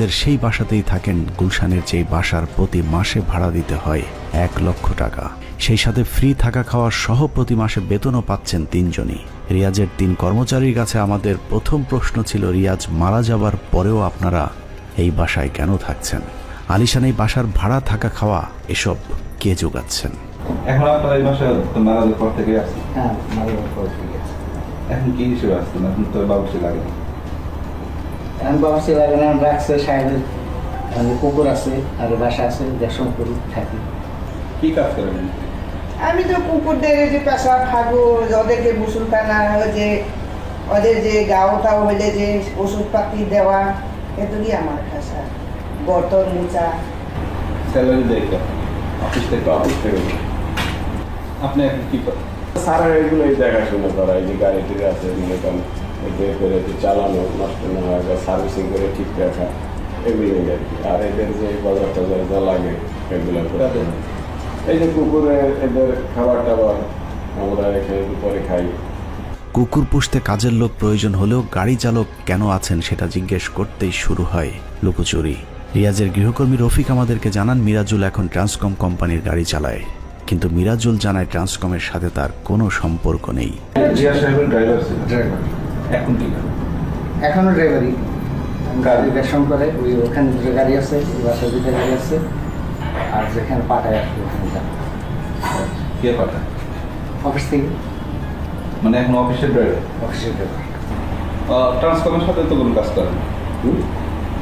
সেই বাসাতেই থাকেন গুলশানের যেই বাসার প্রতি মাসে ভাড়া দিতে হয় 1 লক্ষ টাকা, সেই সাথে ফ্রি থাকা খাওয়া সহ প্রতি মাসে বেতনও পাচ্ছেন 3 জনই। রিয়াজের 3 কর্মচারীর কাছে আমাদের প্রথম প্রশ্ন ছিল, রিয়াজ মারা যাবার পরেও আপনারা এই বাসায় কেন থাকছেন? আলিশান এই বাসার ভাড়া থাকা খাওয়া এসব কে যোগাচ্ছেন? এখন আপনারা এই বাসায় মারা যাওয়ার পর থেকে আসছেন? হ্যাঁ, মারা যাওয়ার পর থেকে। এখন কি হিসেবে আসছেন? এখন তো বাবুসি লাগে না। এখন বাবুসি লাগে না, আমরা রাখছে সাহেবের কুকুর আছে আর বাসা আছে, দেড়শো করি থাকি। কি কাজ করেন? আমি তো কুকুরদের যে পেশা খাবো, ওদেরকে গোসল পানা, যে ওদের যে গাওটাও হইলে যে ওষুধপাতি দেওয়া, এটুকুই আমার পেশা। বর্তন মোচা। স্যালারি দেয় তো অফিস থেকে? আপনি এখন কি করেন? সারা এগুলোই দেখাশোনা করা, এই যে গাড়ি টিড়ি আছে মনে করেন বের করে চালানো, নষ্ট না হয়, সার্ভিসিং করে ঠিক রাখা, এগুলোই আর কি। আর এদের যে বাজার টাজার যা লাগে এগুলো করে, এই যে কুকুরে এদের খাবার টাবার আমরা এখানে দুপুরে খাই। কুকুর পুষতে কাজের লোক প্রয়োজন হলেও গাড়ি চালক কেন আছেন সেটা জিজ্ঞেস করতেই শুরু হয় লুকোচুরি। রিয়াজের গৃহকর্মী রফিক আমাদেরকে জানান, মিরাজুল এখন ট্রান্সকম কোম্পানির গাড়ি চালায়, কিন্তু মিরাজুল জানায় ট্রান্সকমের সাথে তার কোনো সম্পর্ক নেই। জিয়া সাহেবের ড্রাইভার ছিল? ড্রাইভার। এখন কি করেন? এখনো ড্রাইভারই, গাড়ি বেশন করে। ওখানে 2টা গাড়ি আছে, ওই বাসায় 2টা গাড়ি আছে, আর যেখানে পাঠায় আর কি ওখানে যান। কে পাঠায়? অফিস থেকে। মানে এখন অফিসের ড্রাইভার? অফিসের ড্রাইভার। ট্রান্সকমের সাথে তো কোনো কাজ করেন না?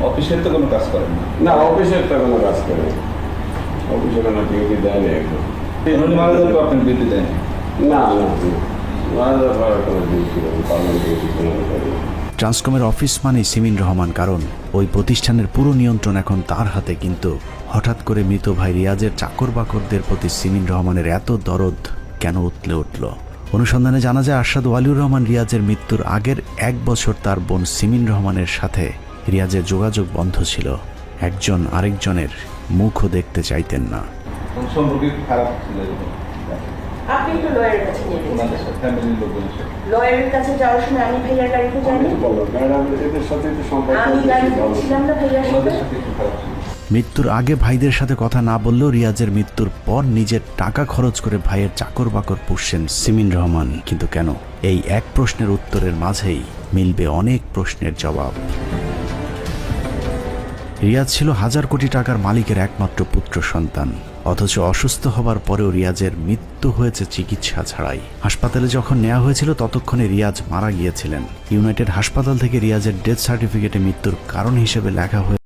অফিসের তো কোনো কাজ করেন না? না, অফিসের তো কোনো কাজ করে না, অফিসে কোনো ডিউটি দেয়নি এখন। মারা যাওয়ার পর আপনি ডিউটি দেন? না না, মারা যাওয়ার পর কোনো ডিউটি পার্মানেন্ট ডিউটি কোনো করি। ট্রান্সকমের অফিস মানেই সিমিন রহমান, কারণ ওই প্রতিষ্ঠানের পুরো নিয়ন্ত্রণ এখন তার হাতে। কিন্তু হঠাৎ করে মৃত ভাই রিয়াজের চাকর বাকরদের প্রতি সিমিন রহমানের এত দরদ কেন উতলে উঠল? অনুসন্ধানে জানা যায়, আরশাদ ওয়ালিউর রহমান রিয়াজের মৃত্যুর আগের 1 বছর তার বোন সিমিন রহমানের সাথে রিয়াজের যোগাযোগ বন্ধ ছিল। একজন আরেকজনের মুখও দেখতে চাইতেন না। সম্পর্কে খারাপ ছিল? আপনি একটু লয়ারের কাছে নিয়ে গেছেন। ওনাদের সাথে ফ্যামিলির লোকজনের সাথে? লয়ারের কাছে যাওয়ার সময় আমি ভাইয়ার গাড়িতে যাইনি, এদের সাথে তো সম্পর্ক আমি গাড়িতে ছিলাম না ভাইয়ার ওনাদের সাথে। সাথে একটু খারাপ ছিল? মৃত্যুর আগে ভাইদের সাথে কথা না বললেও রিয়াজের মৃত্যুর পর নিজের টাকা খরচ করে ভাইয়ের চাকর বাকর পুষছেন সিমিন রহমান। কিন্তু কেন? এই এক প্রশ্নের উত্তরের মাঝেই মিলবে অনেক প্রশ্নের জবাব। রিয়াজ ছিল 1000 কোটি টাকার মালিকের একমাত্র পুত্র সন্তান, অথচ অসুস্থ হবার পরেও রিয়াজের মৃত্যু হয়েছে চিকিৎসা ছাড়াই। হাসপাতালে যখন নেওয়া হয়েছিল ততক্ষণে রিয়াজ মারা গিয়েছিলেন। ইউনাইটেড হাসপাতাল থেকে রিয়াজের ডেথ সার্টিফিকেটে মৃত্যুর কারণ হিসেবে লেখা হয়েছে